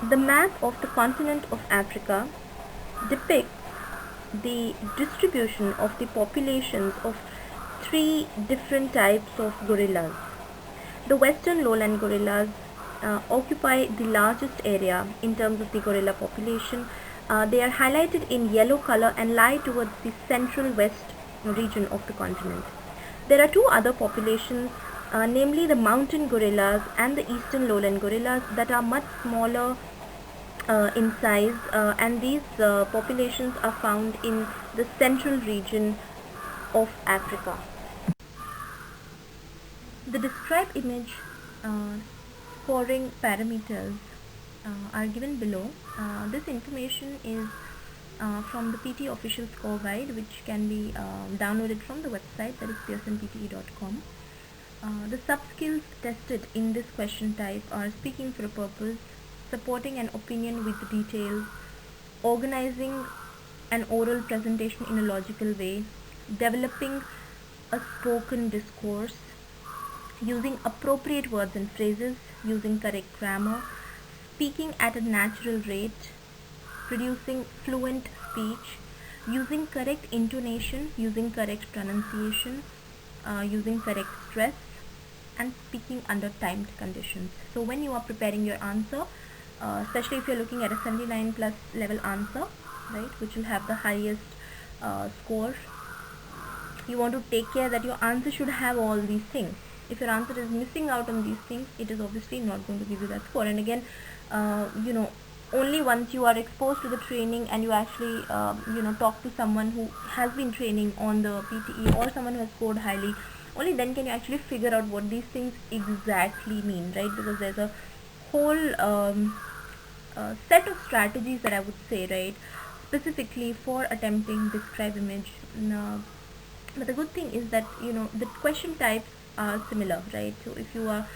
The map of the continent of Africa depicts the distribution of the populations of three different types of gorillas. The western lowland gorillas occupy the largest area in terms of the gorilla population. They are highlighted in yellow color and lie towards the central west region of the continent. There are two other populations, namely the mountain gorillas and the eastern lowland gorillas, that are much smaller in size, and these populations are found in the central region of Africa. The described image scoring parameters are given below. This information is from the PTE official score guide, which can be downloaded from the website, that is pearsonpte.com. The sub-skills tested in this question type are speaking for a purpose, supporting an opinion with details, organizing an oral presentation in a logical way, developing a spoken discourse, using appropriate words and phrases, using correct grammar, speaking at a natural rate, producing fluent speech, using correct intonation, using correct pronunciation, using correct stress, and speaking under timed conditions. So when you are preparing your answer, especially if you're looking at a 79 plus level answer, right, which will have the highest score, you want to take care that your answer should have all these things. If your answer is missing out on these things, it is obviously not going to give you that score. And again, only once you are exposed to the training and you actually talk to someone who has been training on the PTE, or someone who has scored highly, only then can you actually figure out what these things exactly mean, right? Because there's a whole set of strategies that I would say, right, specifically for attempting describe image. But the good thing is that the question types are similar, right? So if you are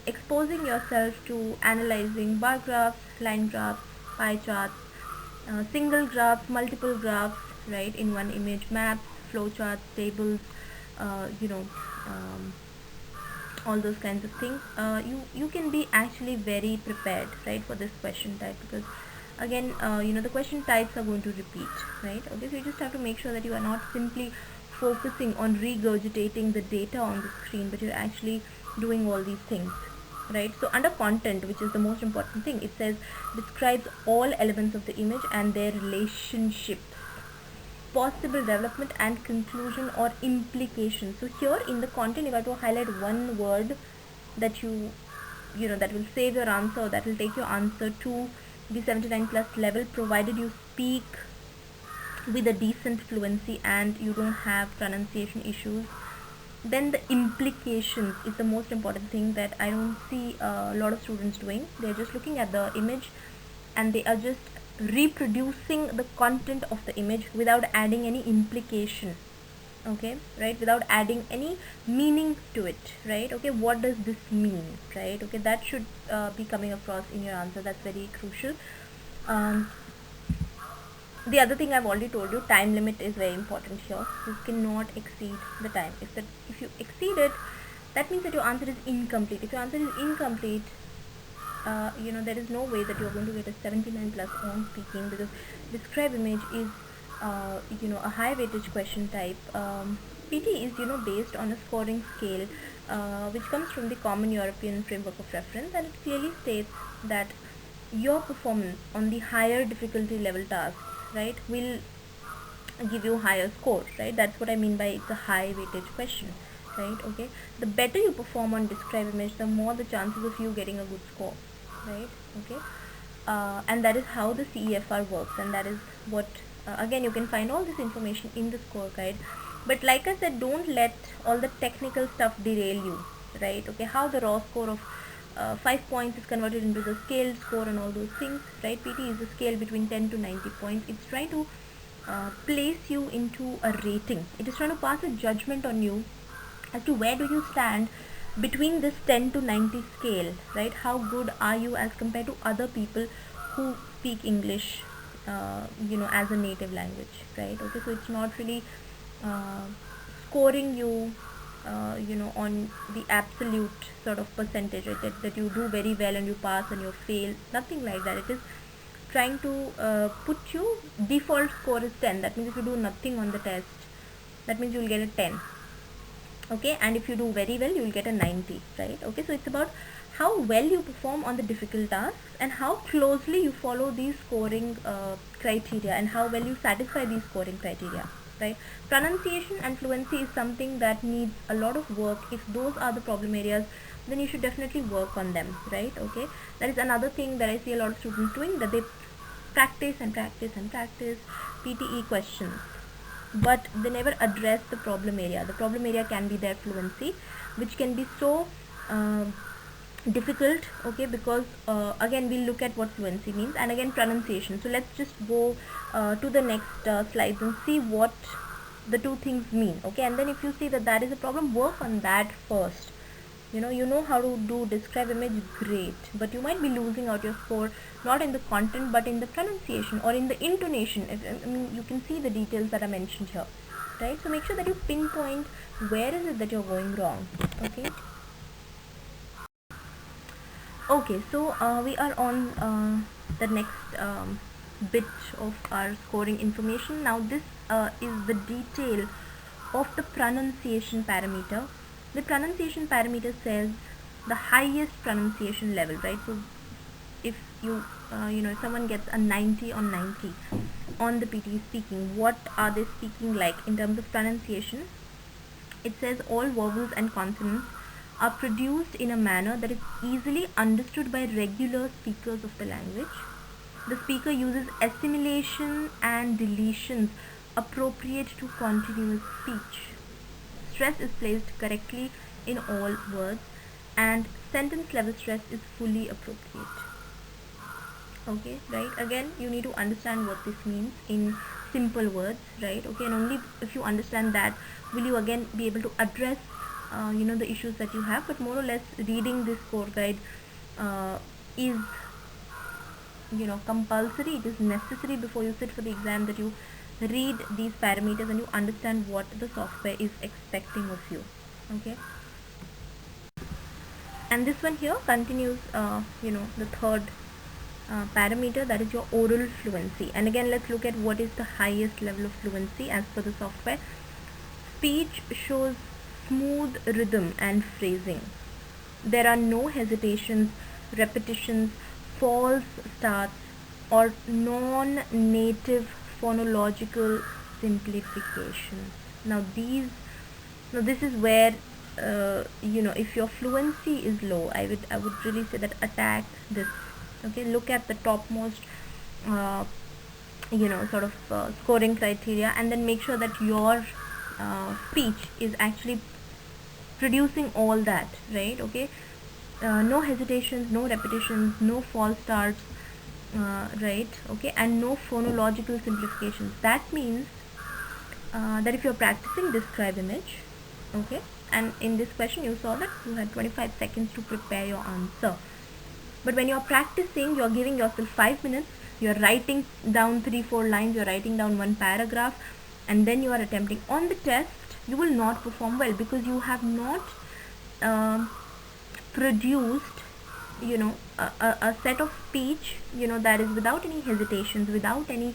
exposing yourself to analyzing bar graphs, line graphs, pie charts, single graphs, multiple graphs, right, in one image, maps, flowcharts, tables, you know all those kinds of things, you can be actually very prepared, right, for this question type. Because again, the question types are going to repeat, right? Okay, so you just have to make sure that you are not simply focusing on regurgitating the data on the screen, but you're actually doing all these things, right? So under content, which is the most important thing, it says describes all elements of the image and their relationships, possible development and conclusion or implication. So here in the content, you have to highlight one word that that will save your answer, that will take your answer to the 79 plus level, provided you speak with a decent fluency and you don't have pronunciation issues. Then the implications is the most important thing that I don't see a lot of students doing. They're just looking at the image and they are just reproducing the content of the image without adding any implication, okay, right, without adding any meaning to it, right? Okay, what does this mean, right? Okay, that should be coming across in your answer. That's very crucial. The other thing I've already told you, time limit is very important here. You cannot exceed the time. If you exceed it, that means that your answer is incomplete. If your answer is incomplete, there is no way that you're going to get a 79 plus on speaking, because describe image is a high weightage question type. PT is based on a scoring scale which comes from the Common European Framework of Reference, and it clearly states that your performance on the higher difficulty level tasks, right, will give you higher scores, right? That's what I mean by it's a high weightage question, right? Okay, the better you perform on describe image, the more the chances of you getting a good score, right? Okay, and that is how the CEFR works, and that is what again, you can find all this information in the score guide. But like I said, don't let all the technical stuff derail you, right? Okay, how the raw score of 5 points is converted into the scaled score and all those things, right? PT is a scale between 10 to 90 points. It's trying to place you into a rating. It is trying to pass a judgment on you as to where do you stand between this 10 to 90 scale, right? How good are you as compared to other people who speak English as a native language, right? Okay, so it's not really uh, scoring you on the absolute sort of percentage, right? That you do very well and you pass and you fail, nothing like that. It is trying to put you, default score is 10. That means if you do nothing on the test, that means you will get a 10. Okay, and if you do very well, you will get a 90, right? Okay, so it's about how well you perform on the difficult tasks and how closely you follow these scoring criteria and how well you satisfy these scoring criteria, right? Pronunciation and fluency is something that needs a lot of work. If those are the problem areas, then you should definitely work on them, right? Okay, that is another thing that I see a lot of students doing, that they practice and practice and practice PTE questions, but they never address the problem area. The problem area can be their fluency, which can be so uh, difficult, okay, because again we'll look at what fluency means, and again pronunciation. So let's just go to the next slides and see what the two things mean, okay, and then if you see that that is a problem, work on that first. You know how to do describe image, great, but you might be losing out your score not in the content but in the pronunciation or in the intonation. I mean, you can see the details that are mentioned here, right? So make sure that you pinpoint where is it that you're going wrong, okay. Okay, so we are on the next bit of our scoring information. Now this is the detail of the pronunciation parameter. The pronunciation parameter says the highest pronunciation level, right? So if you if someone gets a 90 on 90 on the PTE speaking, what are they speaking like in terms of pronunciation? It says all vowels and consonants are produced in a manner that is easily understood by regular speakers of the language. The speaker uses assimilation and deletions appropriate to continuous speech. Stress is placed correctly in all words, and sentence level stress is fully appropriate. Okay, right? Again, you need to understand what this means in simple words, right? Okay, and only if you understand that will you again be able to address the issues that you have. But more or less, reading this score guide is compulsory. It is necessary before you sit for the exam that you read these parameters and you understand what the software is expecting of you. Okay, and this one here continues the third parameter, that is your oral fluency. And again, let's look at what is the highest level of fluency as per the software. Speech shows smooth rhythm and phrasing. There are no hesitations, repetitions, false starts, or non-native phonological simplifications. Now this is where if your fluency is low, I would really say that attack this. Okay, look at the topmost sort of scoring criteria, and then make sure that your speech is actually producing all that, right? Okay, no hesitations, no repetitions, no false starts, right? Okay, and no phonological simplifications. That means that if you're practicing describe image, okay, and in this question you saw that you had 25 seconds to prepare your answer, but when you're practicing, you're giving yourself 5 minutes, you're writing down 3-4 lines, you're writing down one paragraph, and then you are attempting. On the test, you will not perform well because you have not produced a set of speech that is without any hesitations, without any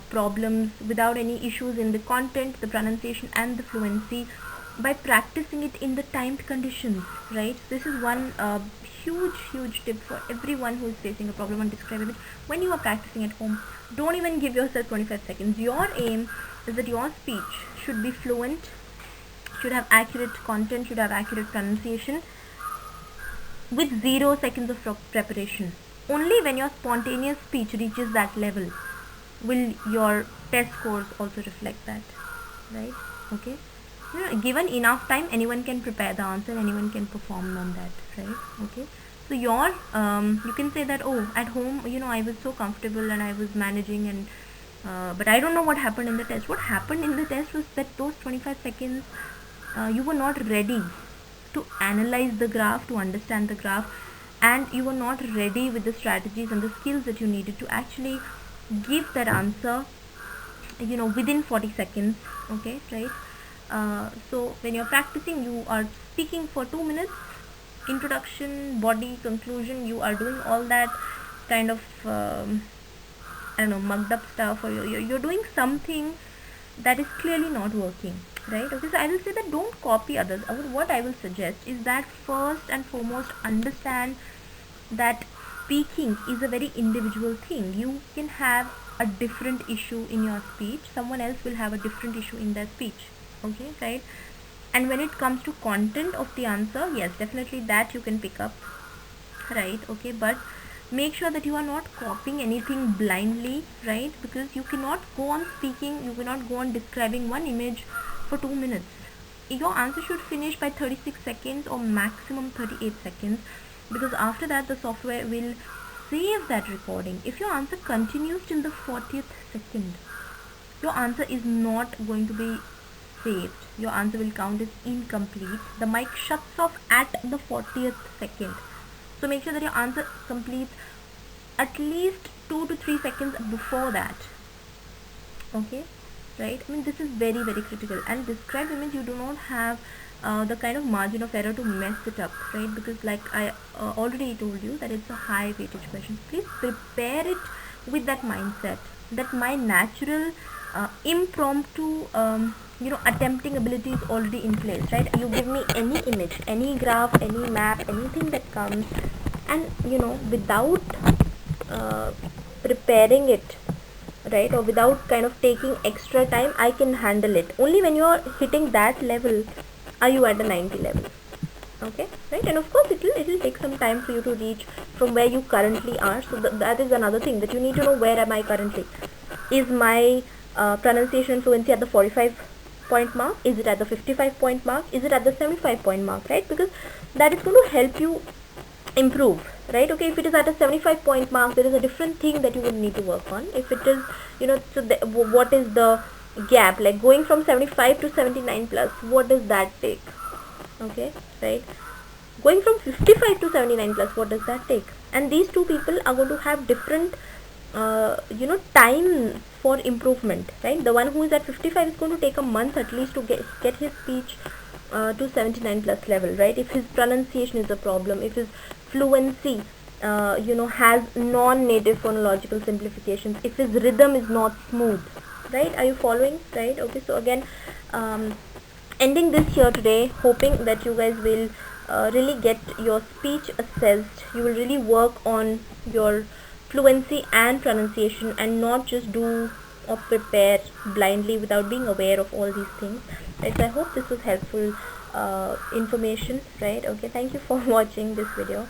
problems, without any issues in the content, the pronunciation and the fluency, by practicing it in the timed conditions, right? This is one huge tip for everyone who is facing a problem on describe image. When you are practicing at home, don't even give yourself 25 seconds. Your aim is that your speech should be fluent, should have accurate content, should have accurate pronunciation, with 0 seconds of preparation. Only when your spontaneous speech reaches that level will your test scores also reflect that, right? Okay, given enough time, anyone can prepare the answer, anyone can perform on that, right? Okay, so your you can say that, oh, at home I was so comfortable and I was managing, and but I don't know what happened in the test. What happened in the test was that those 25 seconds you were not ready to analyze the graph, to understand the graph, and you were not ready with the strategies and the skills that you needed to actually give that answer within 40 seconds. Okay, right? So when you're practicing, you are speaking for 2 minutes, introduction, body, conclusion, you are doing all that kind of I don't know, mugged up stuff, or you're doing something that is clearly not working, right? Okay, so I will say that don't copy others. What I will suggest is that first and foremost, understand that speaking is a very individual thing. You can have a different issue in your speech, someone else will have a different issue in their speech, okay, right? And when it comes to content of the answer, yes, definitely that you can pick up, right? Okay, but make sure that you are not copying anything blindly, right? Because you cannot go on speaking, you cannot go on describing one image for 2 minutes. Your answer should finish by 36 seconds or maximum 38 seconds, because after that the software will save that recording. If your answer continues till the 40th second, your answer is not going to be saved. Your answer will count as incomplete. The mic shuts off at the 40th second. So make sure that your answer completes at least 2 to 3 seconds before that. Okay, right? I mean, this is very, very critical. And described image, you do not have the kind of margin of error to mess it up, right? Because like I already told you that it's a high weightage question. Please prepare it with that mindset, that my natural impromptu attempting ability is already in place, right? You give me any image, any graph, any map, anything that comes, and without preparing it, right, or without kind of taking extra time, I can handle it. Only when you're hitting that level are you at the 90 level. Okay, right? And of course it'll take some time for you to reach from where you currently are. So that is another thing, that you need to know, where am I currently? Is my pronunciation fluency at the 45 point mark? Is it at the 55 point mark? Is it at the 75 point mark, right? Because that is going to help you improve, right? Okay, if it is at a 75 point mark, there is a different thing that you would need to work on. If it is, so what is the gap, like going from 75 to 79 plus, what does that take? Okay, right? Going from 55 to 79 plus, what does that take? And these two people are going to have different time for improvement, right? The one who is at 55 is going to take a month at least to get his speech to 79 plus level, right? If his pronunciation is a problem, if his fluency has non-native phonological simplifications, if his rhythm is not smooth, right? Are you following, right? Okay, so again, ending this here today, hoping that you guys will really get your speech assessed. You will really work on your fluency and pronunciation, and not just do or prepare blindly without being aware of all these things, right? So I hope this was helpful information, right? Okay, thank you for watching this video.